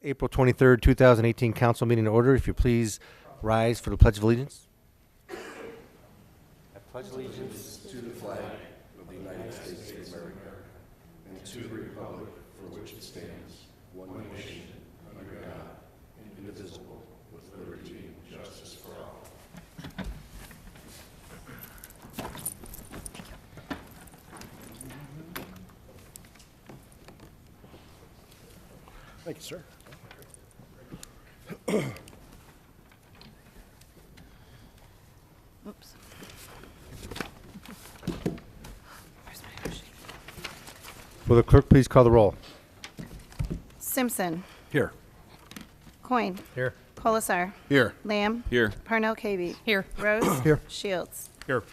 April 23rd, 2018 council meeting in order. If you please rise for the Pledge of Allegiance. I pledge allegiance to the flag of the United States of America and to the republic for which it stands, one nation, under God, indivisible, with liberty and justice for all. Thank you, sir. Oops. Will the clerk please call the roll? Simpson. Here. Coin. Here. Colasar. Here. Lamb. Here. Parnell Cavey. Here. Rose. Here. Shields. Here,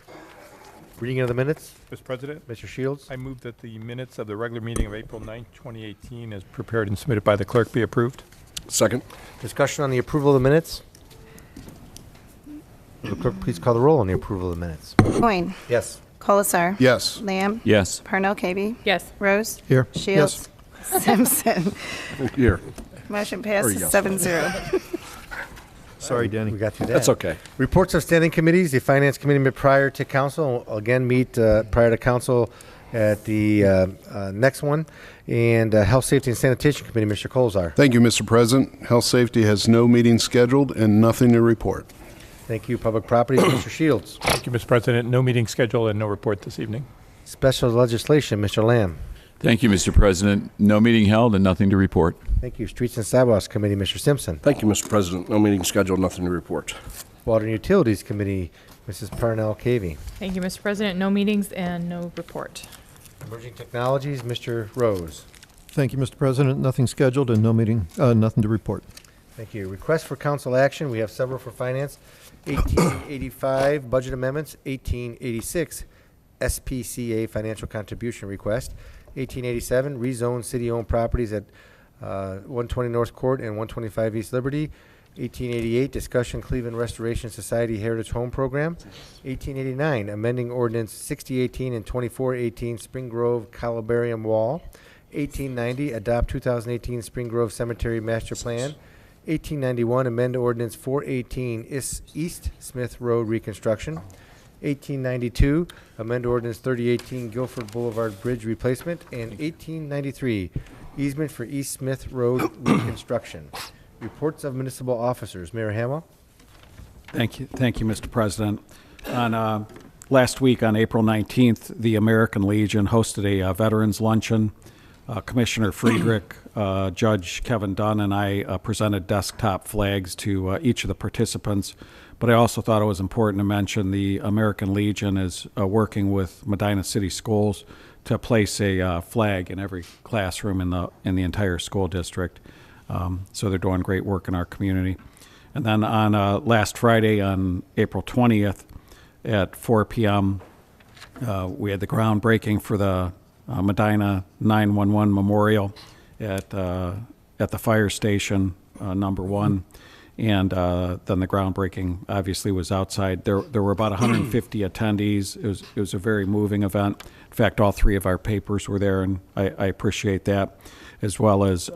Reading of the minutes. Mr. President, Mr. Shields. I move that the minutes of the regular meeting of April 9, 2018, as prepared and submitted by the clerk, be approved. Second. Discussion on the approval of the minutes. Will the clerk please call the roll on the approval of the minutes? Coin. Yes. Colasar. Yes. Lamb. Yes. Parnell Cavey. Yes. Rose. Here. Shields. Simpson. Here. Motion passes yes. 7-0. Sorry, Danny. We got through that. That's okay. Reports of standing committees. The Finance Committee met prior to council. Will again meet prior to council at the next one. And Health, Safety, and Sanitation Committee, Mr. Colzar. Thank you, Mr. President. Health Safety has no meeting scheduled and nothing to report. Thank you. Public Properties, Mr. Shields. Thank you, Mr. President. No meeting scheduled and no report this evening. Special Legislation, Mr. Lamb. Thank you, Mr. President. No meeting held and nothing to report. Thank you. Streets and Sidewalks Committee, Mr. Simpson. Thank you, Mr. President. No meeting scheduled, nothing to report. Water and Utilities Committee, Mrs. Parnell Cavey. Thank you, Mr. President. No meetings and no report. Emerging Technologies, Mr. Rose. Thank you, Mr. President. Nothing scheduled and no meeting, nothing to report. Thank you. Request for council action. We have several for finance. 1885 budget amendments. 1886 SPCA financial contribution request. 1887 rezone city-owned properties at 120 North Court and 125 East Liberty. 1888 discussion Cleveland Restoration Society Heritage Home Program. 1889 amending ordinance 6018 and 2418 Spring Grove Columbarium Wall. 1890 adopt 2018 Spring Grove Cemetery Master Plan. 1891 amend ordinance 418 East Smith Road reconstruction. 1892 amend ordinance 3018 Guilford Boulevard Bridge replacement. And 1893 easement for East Smith Road reconstruction. Reports of municipal officers. Mayor Hamill. Thank you, Mr. President. On last week, on April 19th, the American Legion hosted a veterans luncheon. Commissioner Friedrich, Judge Kevin Dunn, and I presented desktop flags to each of the participants. But I also thought it was important to mention the American Legion is working with Medina City Schools to place a flag in every classroom in the entire school district. So they're doing great work in our community. And then on last Friday, on April 20th, at 4 p.m., we had the groundbreaking for the Medina 911 Memorial at the fire station, number 1. And then the groundbreaking obviously was outside. There were about 150 attendees. It was a very moving event. In fact, all 3 of our papers were there, and I appreciate that, as well as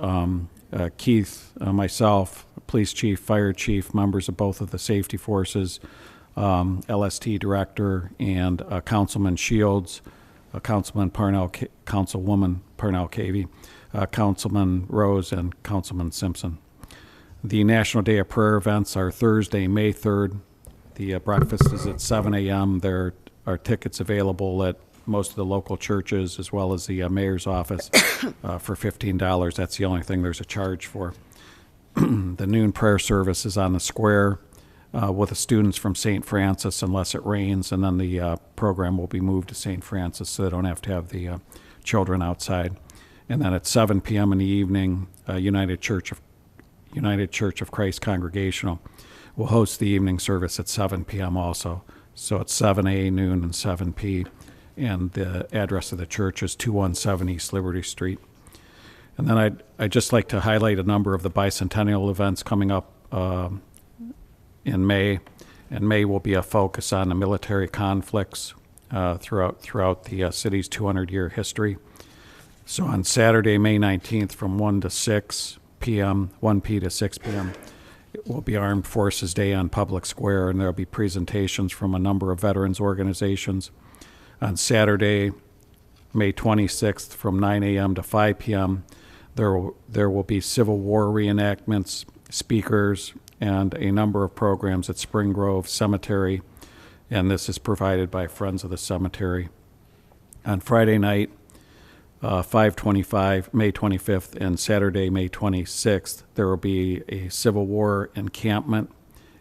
Keith, myself, police chief, fire chief, members of both of the safety forces, LST director, and Councilman Shields, Councilwoman Parnell Cavey, Councilman Rose, and Councilman Simpson. The National Day of Prayer events are Thursday, May 3rd. The breakfast is at 7 a.m. There are tickets available at most of the local churches, as well as the mayor's office for $15. That's the only thing there's a charge for. The noon prayer service is on the square with the students from St. Francis, unless it rains, and then the program will be moved to St. Francis so they don't have to have the children outside. And then at 7 p.m. in the evening, United Church of Christ Congregational will host the evening service at 7 p.m. also. So it's 7 noon, and 7 p. And the address of the church is 217 East Liberty Street. And then I'd just like to highlight a number of the bicentennial events coming up in May. And May will be a focus on the military conflicts throughout the city's 200-year history. So on Saturday, May 19th, from 1 to 6 p.m., 1 p. to 6 p.m. It will be Armed Forces Day on Public Square, and there will be presentations from a number of veterans organizations. On Saturday, May 26th, from 9 a.m. to 5 p.m., there will be Civil War reenactments, speakers, and a number of programs at Spring Grove Cemetery, and this is provided by Friends of the Cemetery. On Friday night, 5/25, May 25th, and Saturday, May 26th, there will be a Civil War encampment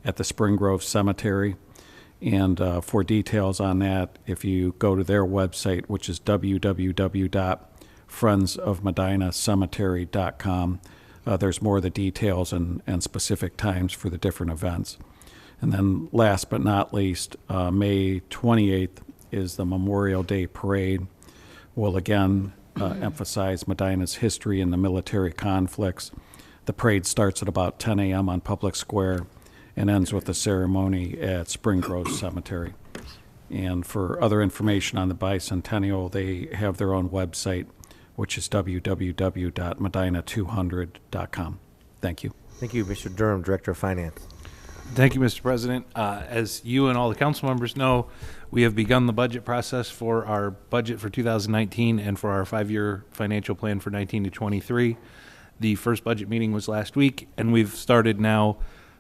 at the Spring Grove Cemetery. And for details on that, if you go to their website, which is www.friendsofmedinacemetery.com, there's more of the details and specific times for the different events. And then last but not least, May 28th is the Memorial Day Parade. We'll again emphasize Medina's history in the military conflicts. The parade starts at about 10 a.m. on Public Square and ends with a ceremony at Spring Grove Cemetery. And for other information on the bicentennial, they have their own website, which is www.medina200.com. Thank you. Thank you, Mr. Durham, Director of Finance. Thank you, Mr. President. As you and all the council members know, we have begun the budget process for our budget for 2019 and for our 5-year financial plan for 19 to 23. The first budget meeting was last week, and we've started now.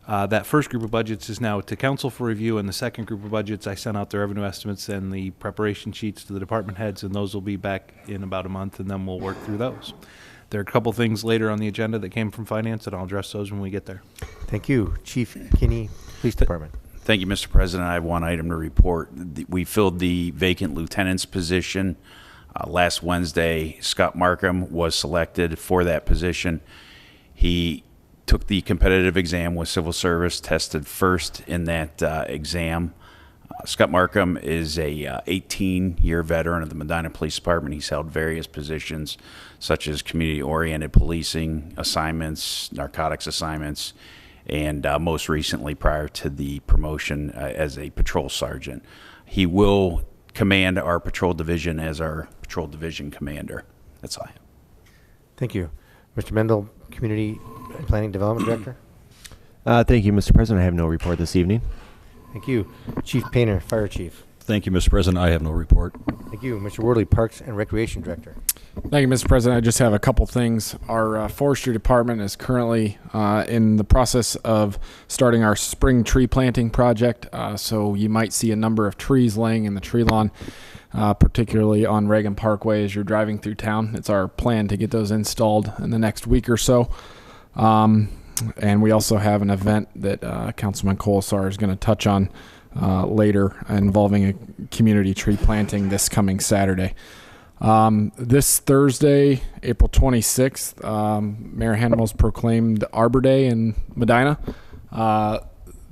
That first group of budgets is now to council for review, and the second group of budgets, I sent out the revenue estimates and the preparation sheets to the department heads, and those will be back in about a month, and then we'll work through those. There are a couple things later on the agenda that came from finance, and I'll address those when we get there. Thank you. Chief Kinney, Police Department. Thank you, Mr. President. I have one item to report. We filled the vacant lieutenant's position. Last Wednesday, Scott Markham was selected for that position. He took the competitive exam with civil service, tested first in that exam. Scott Markham is a 18-year veteran of the Medina Police Department. He's held various positions such as community-oriented policing assignments, narcotics assignments, and most recently, prior to the promotion, as a patrol sergeant. He will command our patrol division as our patrol division commander. That's all I have. Thank you. Mr. Mendel, Community Planning Development Director. Thank you, Mr. President. I have no report this evening. Thank you. Chief Painter, Fire Chief. Thank you, Mr. President. I have no report. Thank you. Mr. Worley, Parks and Recreation Director. Thank you, Mr. President. I just have a couple things. Our forestry department is currently in the process of starting our spring tree planting project. So you might see a number of trees laying in the tree lawn, particularly on Reagan Parkway as you're driving through town. It's our plan to get those installed in the next week or so. And we also have an event that Councilman Colasar is going to touch on later involving a community tree planting this coming Saturday. This Thursday, April 26th, Mayor Hanmel's proclaimed Arbor Day in Medina. The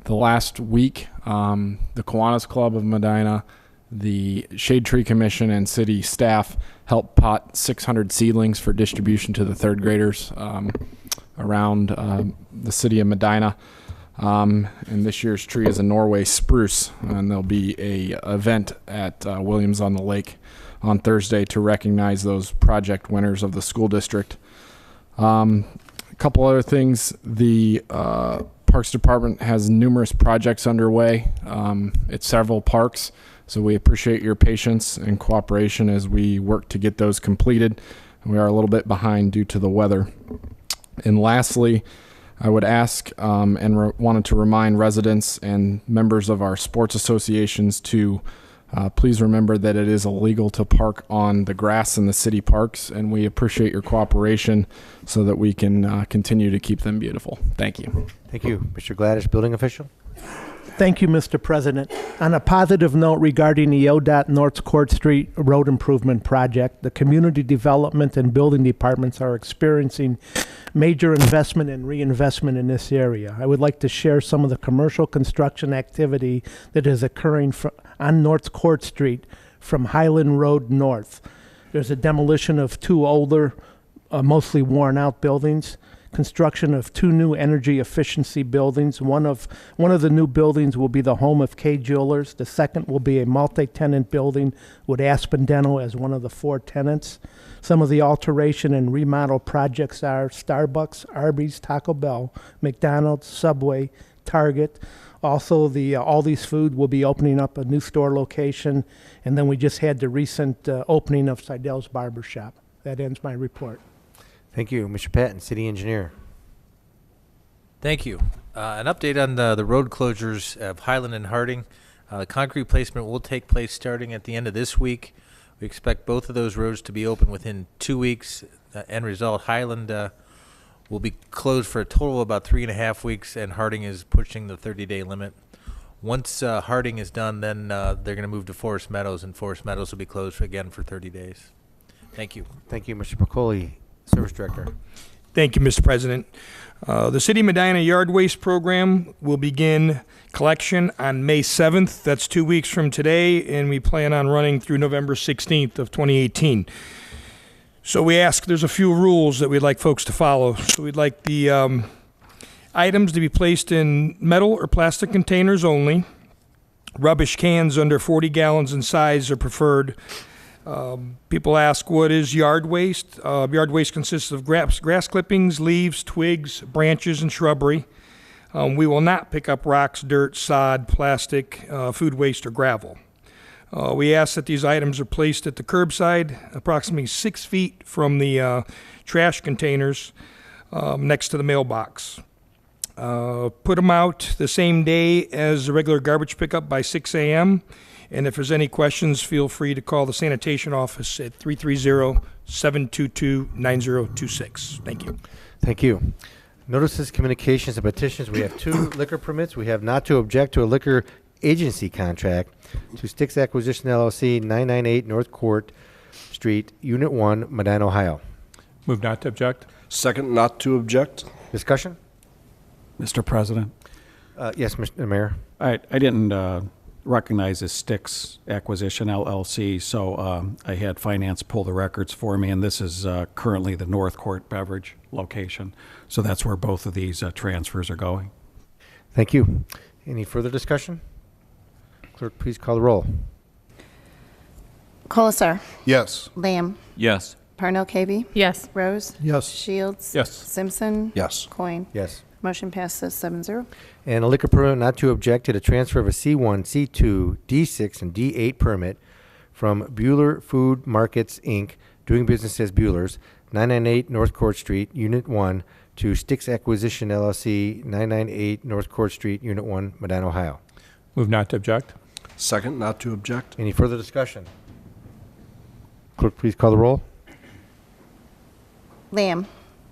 last week, the Kiwanis Club of Medina, the Shade Tree Commission, and city staff helped pot 600 seedlings for distribution to the third graders around the city of Medina. And this year's tree is a Norway spruce, and there'll be a event at Williams on the Lake on Thursday to recognize those project winners of the school district. A couple other things. The Parks Department has numerous projects underway at several parks, so we appreciate your patience and cooperation as we work to get those completed. We are a little bit behind due to the weather. And lastly, I would ask and wanted to remind residents and members of our sports associations to please remember that it is illegal to park on the grass in the city parks, and we appreciate your cooperation so that we can continue to keep them beautiful. Thank you. Thank you. Mr. Gladys, Building Official. Thank you, Mr. President. On a positive note regarding the ODOT North Court Street Road Improvement Project, the Community Development and Building Departments are experiencing major investment and reinvestment in this area. I would like to share some of the commercial construction activity that is occurring on North Court Street from Highland Road north. There's a demolition of two older, mostly worn out buildings. construction of 2 new energy efficiency buildings. One of the new buildings will be the home of K Jewelers. The second will be a multi-tenant building with Aspen Dental as one of the 4 tenants. Some of the alteration and remodel projects are Starbucks, Arby's, Taco Bell, McDonald's, Subway, Target. Also, the Aldi's Food will be opening up a new store location. And then we just had the recent opening of Seidel's Barber Shop. That ends my report. Thank you. Mr. Patton, City Engineer. Thank you. An update on the road closures of Highland and Harding. The concrete placement will take place starting at the end of this week. We expect both of those roads to be open within 2 weeks. End result, Highland will be closed for a total of about 3.5 weeks, and Harding is pushing the 30-day limit. Once Harding is done, then they're going to move to Forest Meadows, and Forest Meadows will be closed again for 30 days. Thank you. Thank you, Mr. Pacoli, Service Director. Thank you, Mr. President. The City of Medina Yard Waste Program will begin collection on May 7th. That's 2 weeks from today, and we plan on running through November 16th of 2018. So we ask, there's a few rules that we'd like folks to follow. So we'd like the items to be placed in metal or plastic containers only. Rubbish cans under 40 gallons in size are preferred. People ask, what is yard waste? Yard waste consists of grass clippings, leaves, twigs, branches, and shrubbery. We will not pick up rocks, dirt, sod, plastic, food waste, or gravel. We ask that these items are placed at the curbside, approximately 6 feet from the trash containers next to the mailbox. Put them out the same day as the regular garbage pickup by 6 a.m., and if there's any questions, feel free to call the sanitation office at 330-722-9026. Thank you. Thank you. Notices, communications, and petitions. We have 2 liquor permits. We have not to object to a liquor agency contract to Sticks Acquisition LLC, 998 North Court Street, Unit 1, Medina, Ohio. Move not to object. Second, not to object. Discussion? Mr. President. Yes, Mr. Mayor. I didn't recognize as Sticks Acquisition LLC, so I had finance pull the records for me, and this is currently the North Court Beverage location. So that's where both of these transfers are going. Thank you. Any further discussion? Clerk, please call the roll. Colasar. Yes. Lamb. Yes. Parnell Kaby. Yes. Rose. Yes. Shields. Yes. Simpson. Yes. Coin. Yes. Motion passes 7-0. And a liquor permit not to object to the transfer of a C1, C2, D6, and D8 permit from Bueller Food Markets, Inc., doing business as Bueller's, 998 North Court Street, Unit 1, to Sticks Acquisition LLC, 998 North Court Street, Unit 1, Medina, Ohio. Move not to object. Second, not to object. Any further discussion? Clerk, please call the roll. Lamb.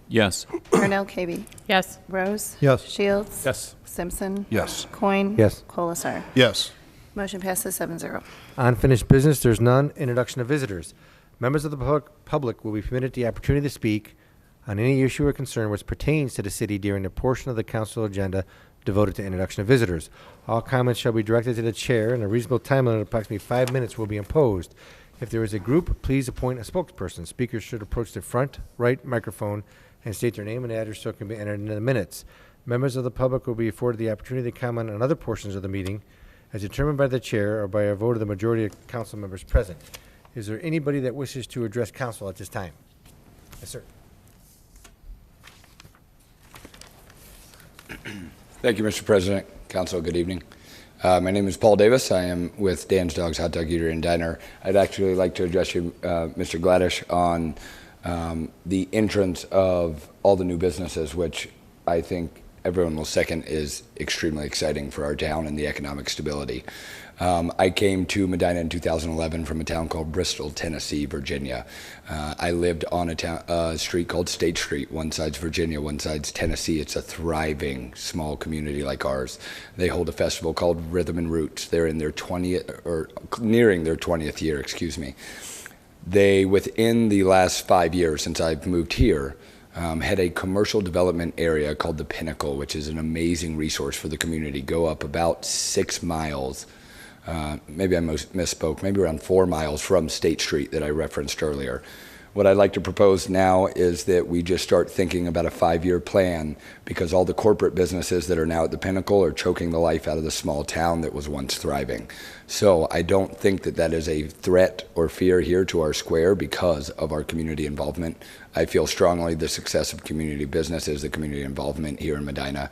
Yes. Parnell Kaby. Yes. Rose. Yes. Shields. Yes. Simpson. Yes. Coin. Yes. Colasar. Yes. Motion passes 7-0. Unfinished business, there's none. Introduction of visitors. Members of the public will be permitted the opportunity to speak on any issue or concern which pertains to the city during the portion of the council agenda devoted to introduction of visitors. All comments shall be directed to the chair, and a reasonable time limit of approximately 5 minutes will be imposed. If there is a group, please appoint a spokesperson. Speakers should approach the front right microphone and state their name and address so it can be entered into the minutes. Members of the public will be afforded the opportunity to comment on other portions of the meeting as determined by the chair or by a vote of the majority of council members present. Is there anybody that wishes to address council at this time? Yes, sir. Thank you, Mr. President. Council, good evening. My name is Paul Davis. I am with Dan's Dogs Hot Dog Eatery and Diner. I'd actually like to address you, Mr. Gladish, on the entrance of all the new businesses, which I think everyone will second is extremely exciting for our town and the economic stability. I came to Medina in 2011 from a town called Bristol, Tennessee, Virginia. I lived on a street called State Street. One side's Virginia, one side's Tennessee. It's a thriving small community like ours. They hold a festival called Rhythm and Roots. They're in their 20th, or nearing their 20th year, excuse me. They, within the last 5 years since I've moved here, had a commercial development area called the Pinnacle, which is an amazing resource for the community. Go up about 6 miles, maybe I misspoke, maybe around 4 miles from State Street that I referenced earlier. What I'd like to propose now is that we just start thinking about a 5-year plan, because all the corporate businesses that are now at the pinnacle are choking the life out of the small town that was once thriving. So I don't think that that is a threat or fear here to our square because of our community involvement. I feel strongly the success of community business is the community involvement here in Medina.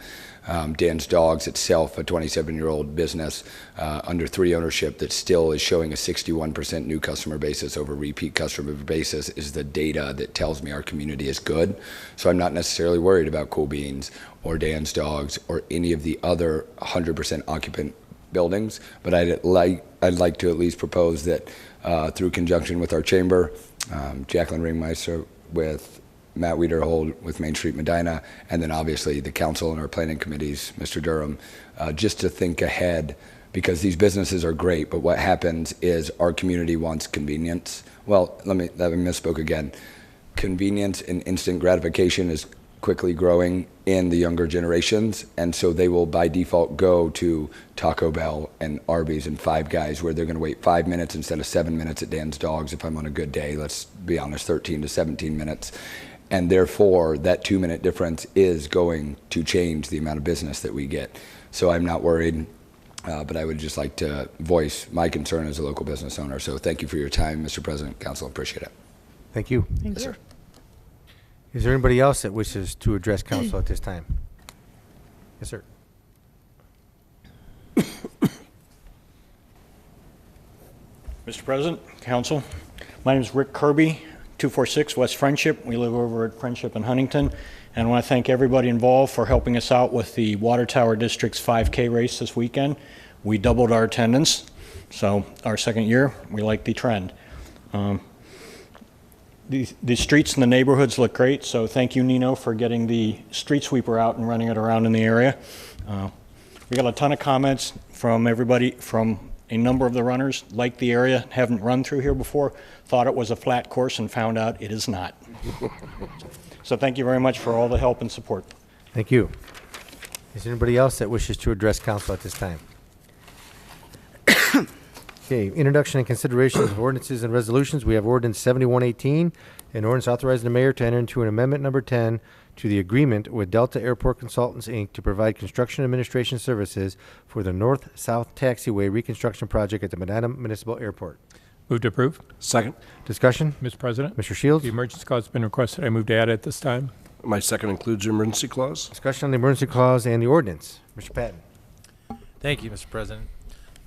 Dan's Dogs itself, a 27-year-old business under 3 ownership that still is showing a 61% new customer basis over repeat customer basis, is the data that tells me our community is good. So I'm not necessarily worried about Cool Beans or Dan's Dogs or any of the other 100% occupant buildings, but I'd like to at least propose that through conjunction with our chamber, Jacqueline Ringmeister with Matt Wiederhold with Main Street Medina, and then obviously the council and our planning committees, Mr. Durham, just to think ahead, because these businesses are great, but what happens is our community wants convenience. Well, let me misspoke again. Convenience and instant gratification is quickly growing in the younger generations, and so they will by default go to Taco Bell and Arby's and Five Guys, where they're going to wait 5 minutes instead of 7 minutes at Dan's Dogs if I'm on a good day. Let's be honest, 13 to 17 minutes. And therefore, that 2-minute difference is going to change the amount of business that we get. So I'm not worried, but I would just like to voice my concern as a local business owner. So thank you for your time, Mr. President, Council. Appreciate it. Thank you. Thank you. Is there anybody else that wishes to address council at this time? Yes, sir. Mr. President, Council, my name is Rick Kirby, 246 West Friendship. We live over at Friendship in Huntington. And I want to thank everybody involved for helping us out with the Water Tower District's 5K race this weekend. We doubled our attendance, so our second year, we like the trend. The streets in the neighborhoods look great, so thank you, Nino, for getting the street sweeper out and running it around in the area. We got a ton of comments from everybody, from a number of the runners, liked the area, haven't run through here before, thought it was a flat course and found out it is not. So thank you very much for all the help and support. Thank you. Is there anybody else that wishes to address council at this time? Okay, introduction and consideration of ordinances and resolutions. We have ordinance 7118, an ordinance authorizing the mayor to enter into an amendment number 10 to the agreement with Delta Airport Consultants, Inc. to provide construction administration services for the North-South Taxiway reconstruction project at the Medina Municipal Airport. Move to approve. Second. Discussion? Mr. President. Mr. Shields? The emergency clause has been requested. I move to add it this time. My second includes the emergency clause. Discussion on the emergency clause and the ordinance. Mr. Patton. Thank you, Mr. President.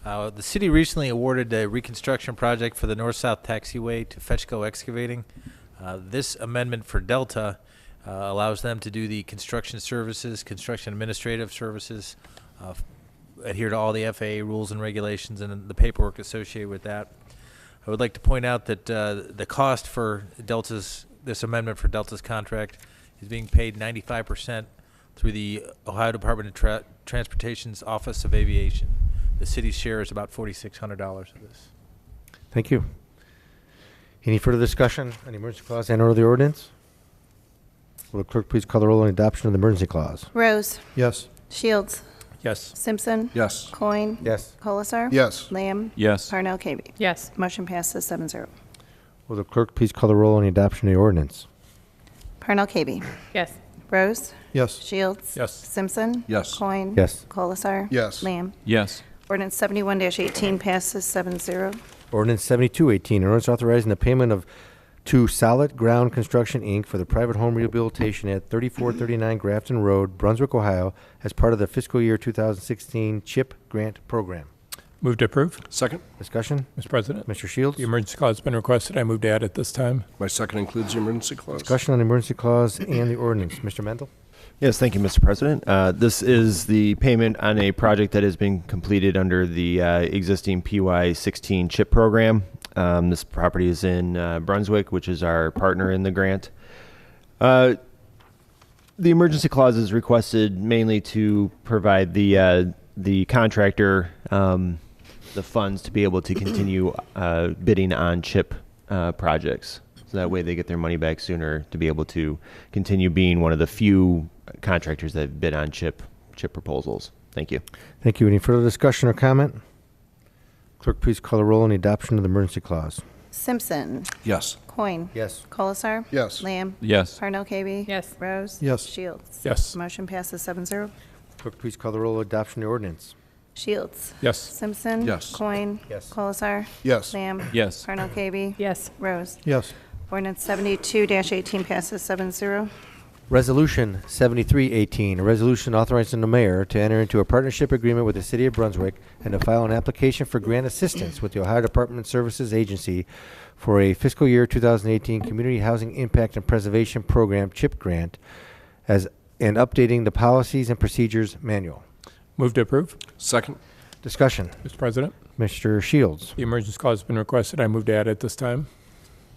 The city recently awarded a reconstruction project for the North-South Taxiway to Fetchco Excavating. This amendment for Delta allows them to do the construction services, construction administrative services, adhere to all the FAA rules and regulations and the paperwork associated with that. I would like to point out that the cost for this amendment for Delta's contract is being paid 95% through the Ohio Department of Transportation's Office of Aviation. The city's share is about $4,600 of this. Thank you. Any further discussion on the emergency clause and or the ordinance? Will the clerk please call the roll on adoption of the emergency clause? Rose. Yes. Shields. Yes. Simpson. Yes. Coin. Yes. Colasar. Yes. Lamb. Yes. Parnell Kaby. Yes. Motion passes 7-0. Will the clerk please call the roll on the adoption of the ordinance? Parnell Kaby. Yes. Rose. Yes. Shields. Yes. Simpson. Yes. Coin. Yes. Colasar. Yes. Lamb. Yes. Ordinance 71-18 passes 7-0. Ordinance 7218, an ordinance authorizing the payment to Solid Ground Construction, Inc. for the private home rehabilitation at 3439 Grafton Road, Brunswick, Ohio, as part of the fiscal year 2016 CHIP grant program. Move to approve. Second. Discussion? Mr. President. Mr. Shields? The emergency clause has been requested. I move to add it this time. My second includes the emergency clause. Discussion on the emergency clause and the ordinance. Mr. Mendel? Yes, thank you, Mr. President. This is the payment on a project that has been completed under the existing PY16 CHIP program. This property is in Brunswick, which is our partner in the grant. The emergency clause is requested mainly to provide the contractor the funds to be able to continue bidding on CHIP projects. So that way they get their money back sooner to be able to continue being one of the few contractors that bid on CHIP proposals. Thank you. Thank you. Any further discussion or comment? Clerk, please call the roll on the adoption of the emergency clause. Simpson. Yes. Coin. Yes. Colasar. Yes. Lamb. Yes. Parnell Kaby. Yes. Rose. Yes. Shields. Yes. Motion passes 7-0. Clerk, please call the roll of adoption of the ordinance. Shields. Yes. Simpson. Yes. Coin. Yes. Colasar. Yes. Lamb. Yes. Parnell Kaby. Yes. Rose. Yes. Ordinance 72-18 passes 7-0. Resolution 7318, a resolution authorizing the mayor to enter into a partnership agreement with the city of Brunswick and to file an application for grant assistance with the Ohio Department of Services Agency for a fiscal year 2018 Community Housing Impact and Preservation Program CHIP grant and updating the policies and procedures manual. Move to approve. Second. Discussion. Mr. President, Mr. Shields. the emergency clause has been requested. I move to add it this time.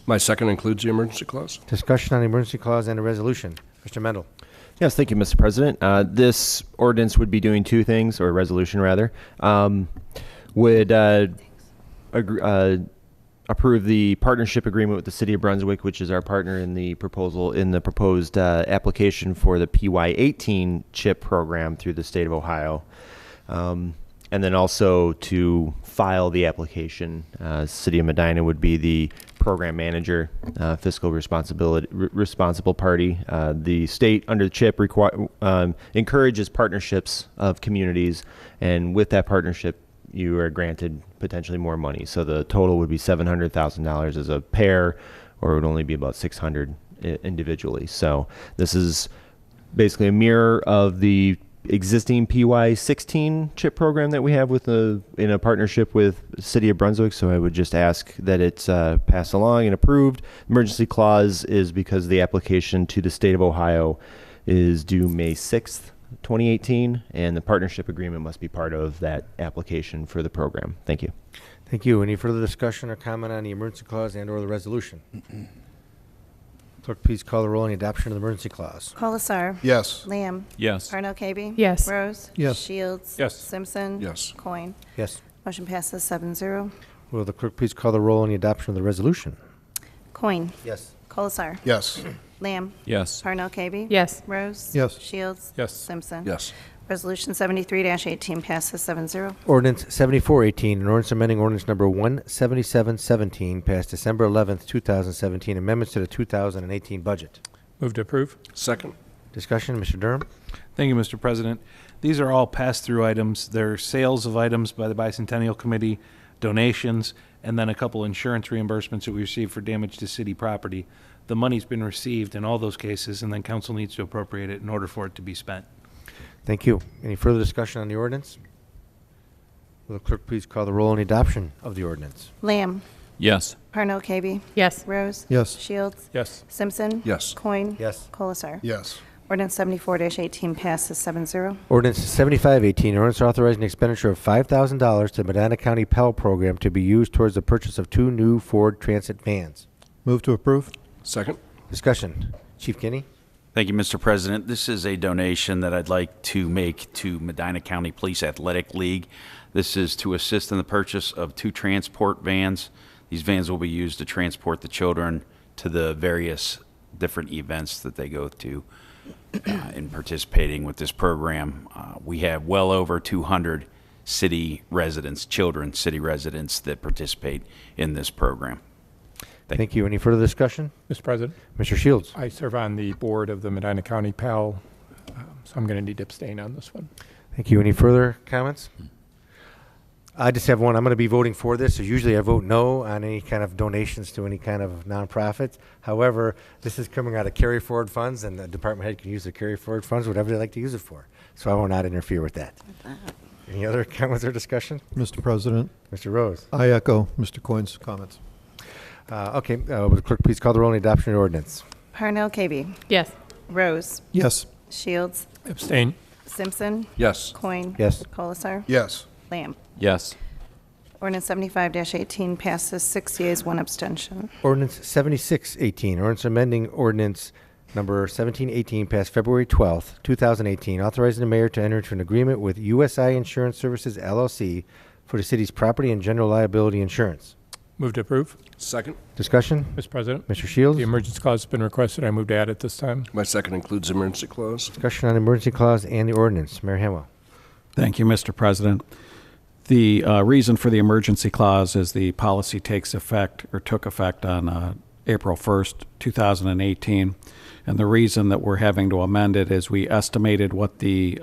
My second includes the emergency clause. Discussion on the emergency clause and the resolution. Mr. Mendel. Yes, thank you, Mr. President. This ordinance would be doing two things, or resolution rather. Would approve the partnership agreement with the City of Brunswick, which is our partner in the proposed application for the PY18 CHIP program through the state of Ohio. And then also to file the application. City of Medina would be the program manager, fiscal responsible party. The state under the CHIP encourages partnerships of communities, and with that partnership, you are granted potentially more money. So the total would be $700,000 as a pair, or it would only be about $600 individually. So this is basically a mirror of the existing PY16 CHIP program that we have in a partnership with City of Brunswick. So I would just ask that it's passed along and approved. Emergency clause is because the application to the state of Ohio is due May 6th, 2018, and the partnership agreement must be part of that application for the program. Thank you. Thank you. Any further discussion or comment on the emergency clause and or the resolution? Clerk, please call the roll on the adoption of the emergency clause. Colasar. Yes. Lamb. Yes. Parnell Kaby. Yes. Rose. Yes. Shields. Yes. Simpson. Yes. Coin. Yes. Motion passes 7-0. Will the clerk please call the roll on the adoption of the resolution? Coin. Yes. Colasar. Yes. Lamb. Yes. Parnell Kaby. Yes. Rose. Yes. Shields. Yes. Simpson. Yes. Resolution 73-18 passes 7-0. Ordinance 7418, an ordinance amending ordinance number 17717, passed December 11th, 2017, amendments to the 2018 budget. Move to approve. Second. Discussion, Mr. Durham. Thank you, Mr. President. These are all pass-through items. They're sales of items by the Bicentennial Committee, donations, and then a couple insurance reimbursements that we received for damage to city property. The money's been received in all those cases, and then council needs to appropriate it in order for it to be spent. Thank you. Any further discussion on the ordinance? Will the clerk please call the roll on the adoption of the ordinance? Lamb. Yes. Parnell Kaby. Yes. Rose. Yes. Shields. Yes. Simpson. Yes. Coin. Yes. Colasar. Yes. Ordinance 74-18 passes 7-0. Ordinance 7518, ordinance authorizing expenditure of $5,000 to the Medina County Pell Program to be used towards the purchase of 2 new Ford Transit vans. Move to approve. Second. Discussion. Chief Kinney. Thank you, Mr. President. This is a donation that I'd like to make to Medina County Police Athletic League. This is to assist in the purchase of 2 transport vans. These vans will be used to transport the children to the various different events that they go to in participating with this program. We have well over 200 city residents, city residents that participate in this program. Thank you. Any further discussion? Mr. President, Mr. Shields. I serve on the board of the Medina County PAL, so I'm going to need to abstain on this one. Thank you. Any further comments? I just have one. I'm going to be voting for this. So usually I vote no on any kind of donations to any kind of nonprofits. However, this is coming out of carry forward funds, and the department head can use the carry forward funds, whatever they like to use it for. So I will not interfere with that. Any other comments or discussion? Mr. President, Mr. Rose. I echo Mr. Coyne's comments. Will the clerk please call the roll on the adoption of the ordinance? Parnell Kaby. Yes. Rose. Yes. Shields. Abstain. Simpson. Yes. Coin. Yes. Colasar. Yes. Lamb. Yes. Ordinance 75-18 passes 6 yeas, 1 abstention. Ordinance 7618, ordinance amending ordinance number 1718, passed February 12th, 2018, authorizing the mayor to enter into an agreement with USI Insurance Services, LLC, for the city's property and general liability insurance. Move to approve. Second. Discussion? Mr. President, Mr. Shields? the emergency clause has been requested. I move to add it this time. My second includes the emergency clause. Discussion on the emergency clause and the ordinance. Mayor Hamwell. Thank you, Mr. President. The reason for the emergency clause is the policy takes effect or took effect on April 1st, 2018. And the reason that we're having to amend it is we estimated what the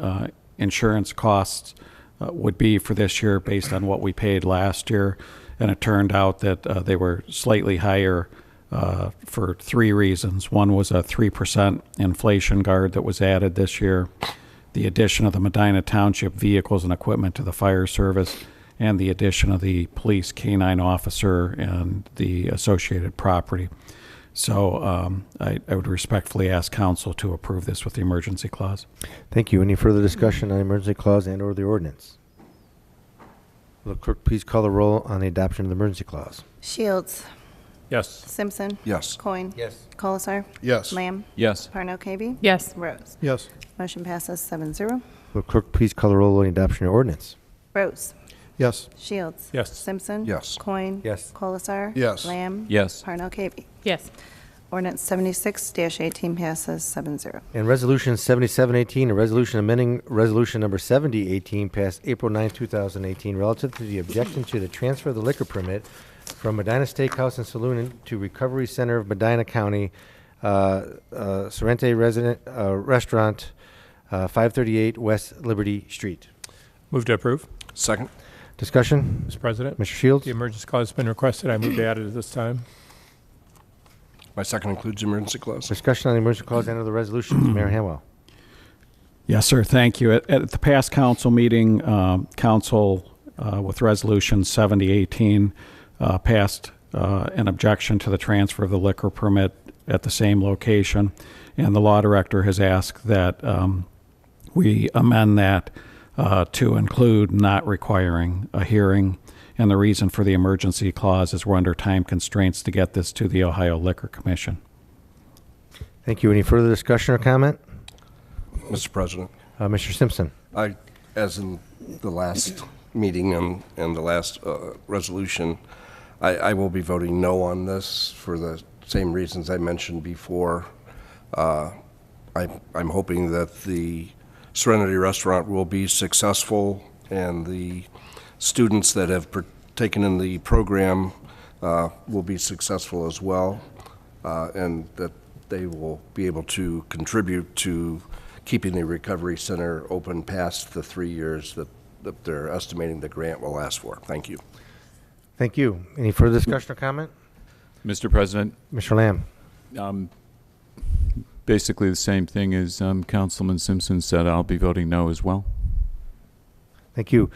insurance costs would be for this year based on what we paid last year. And it turned out that they were slightly higher for three reasons. One was a 3% inflation guard that was added this year, the addition of the Medina Township vehicles and equipment to the fire service, and the addition of the police canine officer and the associated property. So I would respectfully ask council to approve this with the emergency clause. Thank you. Any further discussion on the emergency clause and or the ordinance? Will the clerk please call the roll on the adoption of the emergency clause? Shields. Yes. Simpson. Yes. Coin. Yes. Colasar. Yes. Lamb. Yes. Parnell Kaby. Yes. Rose. Yes. Motion passes 7-0. Will the clerk please call the roll on the adoption of the ordinance? Rose. Yes. Shields. Yes. Simpson. Yes. Coin. Yes. Colasar. Yes. Lamb. Yes. Parnell Kaby. Yes. Ordinance 76-18 passes 7-0. And Resolution 7718, a resolution amending Resolution Number 7018 passed April 9, 2018, relative to the objection to the transfer of the liquor permit from Medina Steakhouse and Saloon to Recovery Center of Medina County, Sorrente Restaurant, 538 West Liberty Street. Move to approve. Second. Discussion? Mr. President, Mr. Shields? the emergency clause has been requested. I move to add it at this time. My second includes the emergency clause. Discussion on the emergency clause and other resolutions. Mayor Hamwell. Yes, sir. Thank you. At the past council meeting, council with Resolution 7018 passed an objection to the transfer of the liquor permit at the same location, and the law director has asked that we amend that to include not requiring a hearing. And the reason for the emergency clause is we're under time constraints to get this to the Ohio Liquor Commission. Thank you. Any further discussion or comment? Mr. President, Mr. Simpson. as in the last meeting and the last resolution, I will be voting no on this for the same reasons I mentioned before. I'm hoping that the Serenity Restaurant will be successful, and the students that have taken in the program will be successful as well, and that they will be able to contribute to keeping the recovery center open past the 3 years that they're estimating the grant will last for. Thank you. Thank you. Any further discussion or comment? Mr. President, Mr. Lamb. basically the same thing as Councilman Simpson said. I'll be voting no as well. Thank you.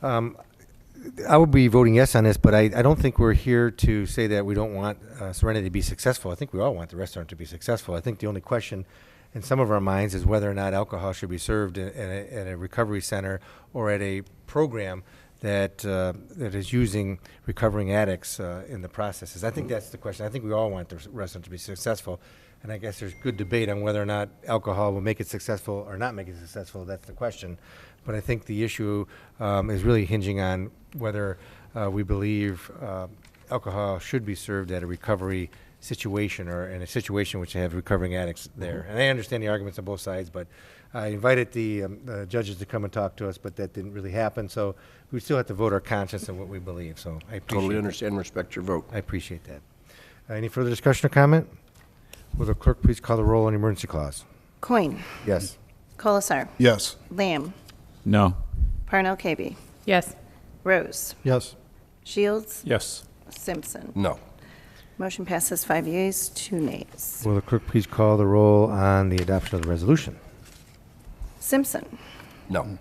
I will be voting yes on this, but I don't think we're here to say that we don't want Serenity to be successful. I think we all want the restaurant to be successful. I think the only question in some of our minds is whether or not alcohol should be served at a recovery center or at a program that that is using recovering addicts in the processes. I think that's the question. I think we all want the restaurant to be successful, and I guess there's good debate on whether or not alcohol will make it successful or not make it successful. That's the question. But I think the issue is really hinging on whether we believe alcohol should be served at a recovery situation or in a situation which have recovering addicts there. And I understand the arguments on both sides, but I invited the judges to come and talk to us, but that didn't really happen. So we still have to vote our conscience on what we believe. So I appreciate Totally understand and respect your vote. I appreciate that. Any further discussion or comment? Will the clerk please call the roll on the emergency clause? Coin. Yes. Colasar. Yes. Lamb. No. Parnell Kaby. Yes. Rose. Yes. Shields. Yes. Simpson. No. Motion passes 5 yeas, 2 nays. Will the clerk please call the roll on the adoption of the resolution? Simpson. No.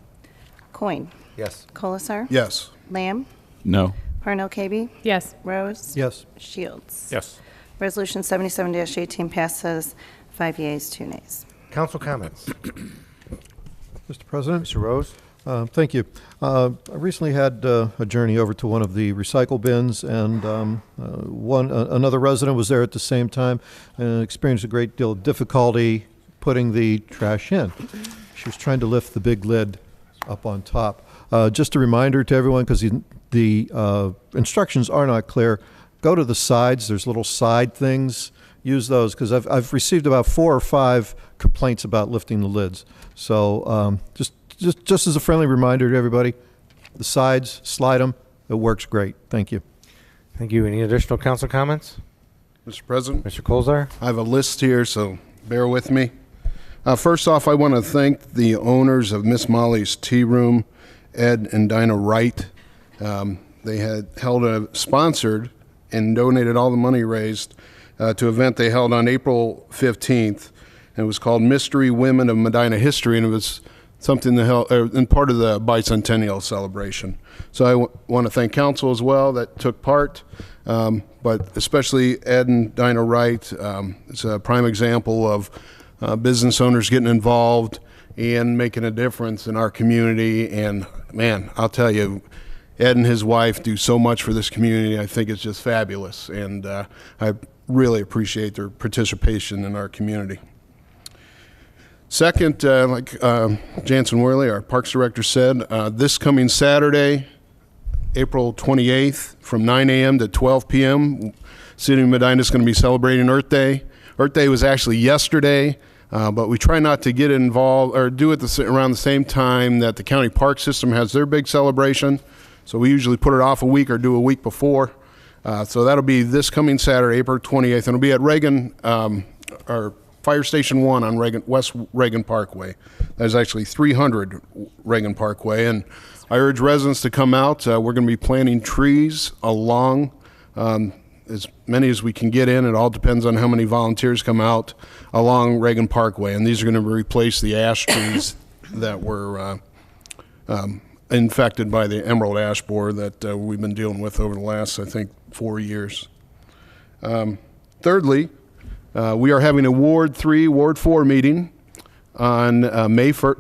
Coin. Yes. Colasar. Yes. Lamb. No. Parnell Kaby. Yes. Rose. Yes. Shields. Yes. Resolution 77-18 passes 5 yeas, 2 nays. Council comments. Mr. President? Mr. Rose? Thank you. I recently had a journey over to one of the recycle bins, and another resident was there at the same time and experienced a great deal of difficulty putting the trash in. She was trying to lift the big lid up on top. Just a reminder to everyone, because the instructions are not clear, go to the sides. There's little side things. Use those, because I've received about 4 or 5 complaints about lifting the lids. So just as a friendly reminder to everybody, the sides, slide them. It works great. Thank you. Thank you. Any additional council comments? Mr. President? Mr. Colzar? I have a list here, so bear with me. First off, I want to thank the owners of Miss Molly's Tea Room, Ed and Dinah Wright. They had held a sponsored and donated all the money raised to an event they held on April 15th. And it was called Mystery Women of Medina History, and it was something that held, in part of the bicentennial celebration. So I want to thank council as well that took part, but especially Ed and Dinah Wright. It's a prime example of business owners getting involved and making a difference in our community. And man, I'll tell you, Ed and his wife do so much for this community. I think it's just fabulous, and I really appreciate their participation in our community. Second, like Jansen Worley, our Parks Director, said, this coming Saturday, April 28th, from 9 a.m. to 12 p.m., City of Medina is going to be celebrating Earth Day. Earth Day was actually yesterday, but we try not to get involved or do it around the same time that the county park system has their big celebration. So we usually put it off a week or do a week before. So that'll be this coming Saturday, April 28th, and it'll be at Reagan, our Fire Station 1 on West Reagan Parkway. There's actually 300 Reagan Parkway, and I urge residents to come out. We're going to be planting trees along as many as we can get in. It all depends on how many volunteers come out along Reagan Parkway, and these are going to replace the ash trees that were infected by the emerald ash borer that we've been dealing with over the last, I think, 4 years. Thirdly, we are having a Ward 3, Ward 4 meeting on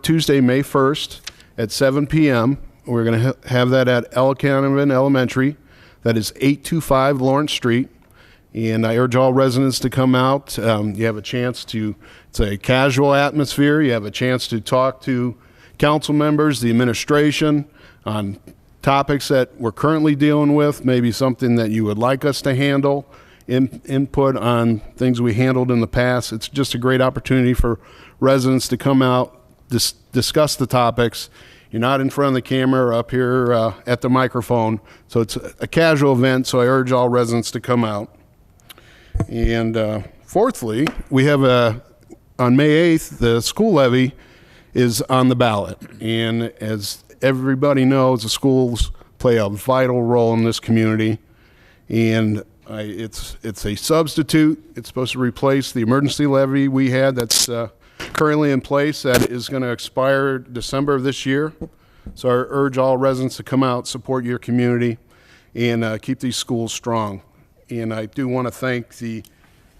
Tuesday, May 1st at 7 p.m. We're going to have that at El Canavan Elementary. That is 825 Lawrence Street. And I urge all residents to come out. You have a chance to, it's a casual atmosphere. You have a chance to talk to council members, the administration, on topics that we're currently dealing with, maybe something that you would like us to handle. Input on things we handled in the past. It's just a great opportunity for residents to come out, discuss the topics. You're not in front of the camera or up here at the microphone, so it's a casual event, so I urge all residents to come out. And fourthly, we have on May 8th, the school levy is on the ballot. And as everybody knows, the schools play a vital role in this community. And it's a substitute. It's supposed to replace the emergency levy we had that's currently in place that is going to expire December of this year. So I urge all residents to come out, support your community, and keep these schools strong. And I do want to thank the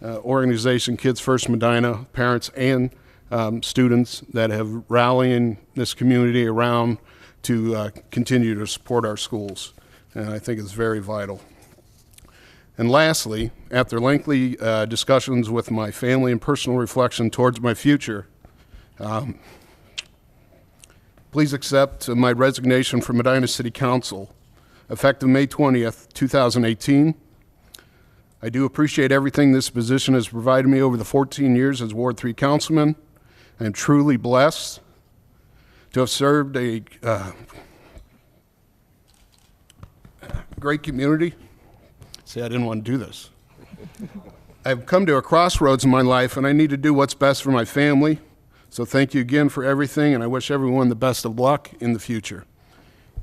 organization Kids First Medina, parents and students that have rallied this community around to continue to support our schools. And I think it's very vital. And lastly, after lengthy discussions with my family and personal reflection towards my future, please accept my resignation from Medina City Council, effective May 20th, 2018. I do appreciate everything this position has provided me over the 14 years as Ward 3 councilman. I am truly blessed to have served a great community. See, I didn't want to do this. I've come to a crossroads in my life, and I need to do what's best for my family. So thank you again for everything, and I wish everyone the best of luck in the future.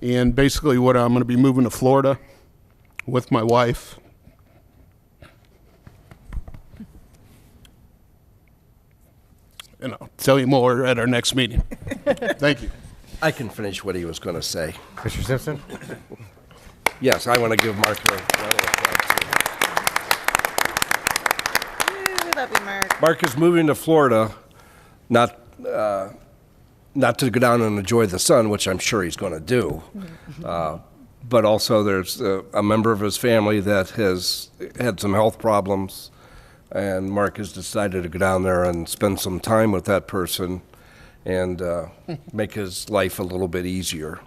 And basically what I'm going to be moving to Florida with my wife. And I'll tell you more at our next meeting. Thank you. I can finish what he was going to say. Mr. Simpson? Yes, I want to give Mark a round of applause. We love you, Mark. Mark is moving to Florida, not to go down and enjoy the sun, which I'm sure he's going to do, but also there's a member of his family that has had some health problems, and Mark has decided to go down there and spend some time with that person and make his life a little bit easier.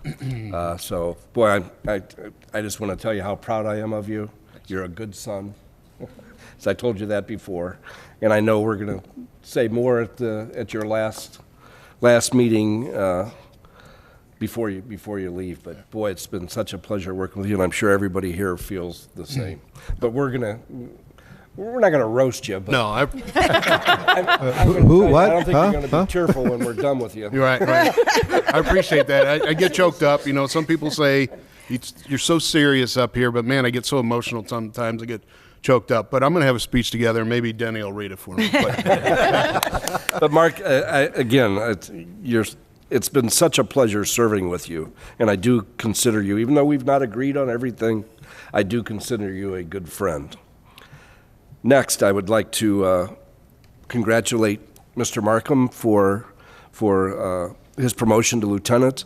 So, boy, I just want to tell you how proud I am of you. You're a good son. As I told you that before, and I know we're going to say more at your last meeting before you leave. But boy, it's been such a pleasure working with you, and I'm sure everybody here feels the same. But we're not gonna roast you. But No, I'm Who? gonna tell you, What? I don't think Huh? you're gonna be tearful when we're done with you. You're right. I appreciate that. I get choked up. You know, some people say you're so serious up here, but man, I get so emotional sometimes. I get choked up. But I'm going to have a speech together. Maybe Denny will read it for me. But Mark, again, it's been such a pleasure serving with you, and I do consider you, even though we've not agreed on everything, I do consider you a good friend. Next, I would like to congratulate Mr. Markham for his promotion to lieutenant.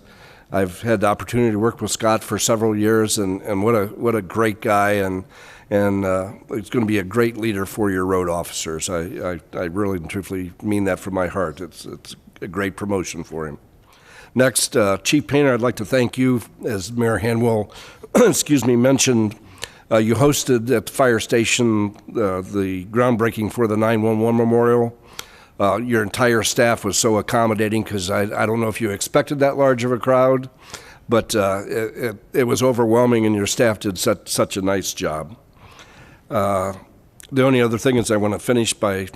I've had the opportunity to work with Scott for several years, and what a great guy, and it's going to be a great leader for your road officers. I really and truthfully mean that from my heart. It's a great promotion for him. Next, Chief Painter, I'd like to thank you, as Mayor Hanwell, mentioned. You hosted at the fire station the groundbreaking for the 911 memorial. Your entire staff was so accommodating because I don't know if you expected that large of a crowd, but it was overwhelming, and your staff did such a nice job. The only other thing is I want to finish by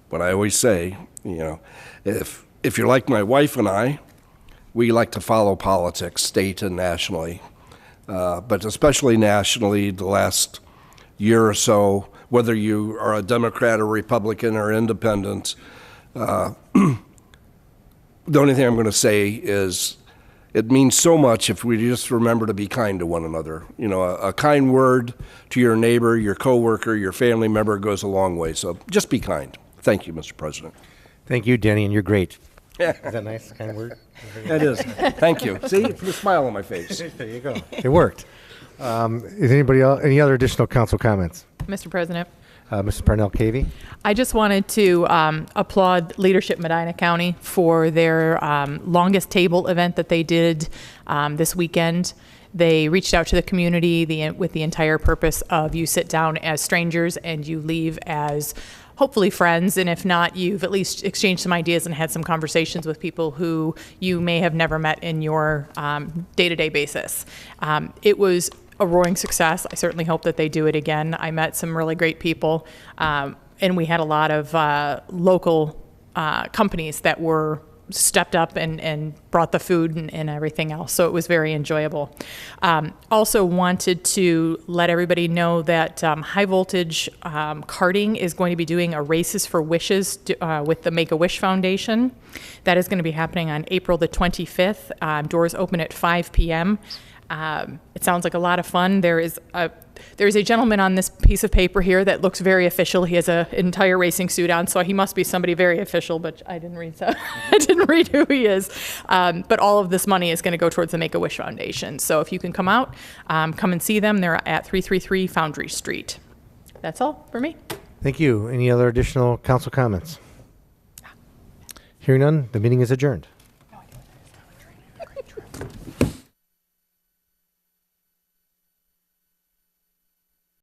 what I always say, if you're like my wife and I, we like to follow politics, state and nationally. But especially nationally, the last year or so, whether you are a Democrat or Republican or independent, the only thing I'm going to say is it means so much if we just remember to be kind to one another. A kind word to your neighbor, your coworker, your family member goes a long way. So just be kind. Thank you, Mr. President. Thank you, Denny, and you're great. Is that nice, kind word? It is. Thank you. See, put a smile on my face. There you go. It worked. Is anybody else, any other additional council comments? Mr. President. Mrs. Parnell Cavey? I just wanted to applaud Leadership Medina County for their longest table event that they did this weekend. They reached out to the community with the entire purpose of you sit down as strangers and you leave as hopefully friends, and if not, you've at least exchanged some ideas and had some conversations with people who you may have never met in your day-to-day basis. It was a roaring success. I certainly hope that they do it again. I met some really great people, and we had a lot of local companies that were stepped up and brought the food and everything else. So it was very enjoyable. Also wanted to let everybody know that High Voltage Karting is going to be doing a Races for Wishes with the Make-A-Wish Foundation. That is going to be happening on April the 25th. Doors open at 5 p.m. It sounds like a lot of fun. There is a gentleman on this piece of paper here that looks very official. He has an entire racing suit on, so he must be somebody very official, but I didn't read I didn't read who he is. But all of this money is going to go towards the Make-A-Wish Foundation. So if you can come out, come and see them. They're at 333 Foundry Street. That's all for me. Thank you. Any other additional council comments? Hearing none, the meeting is adjourned.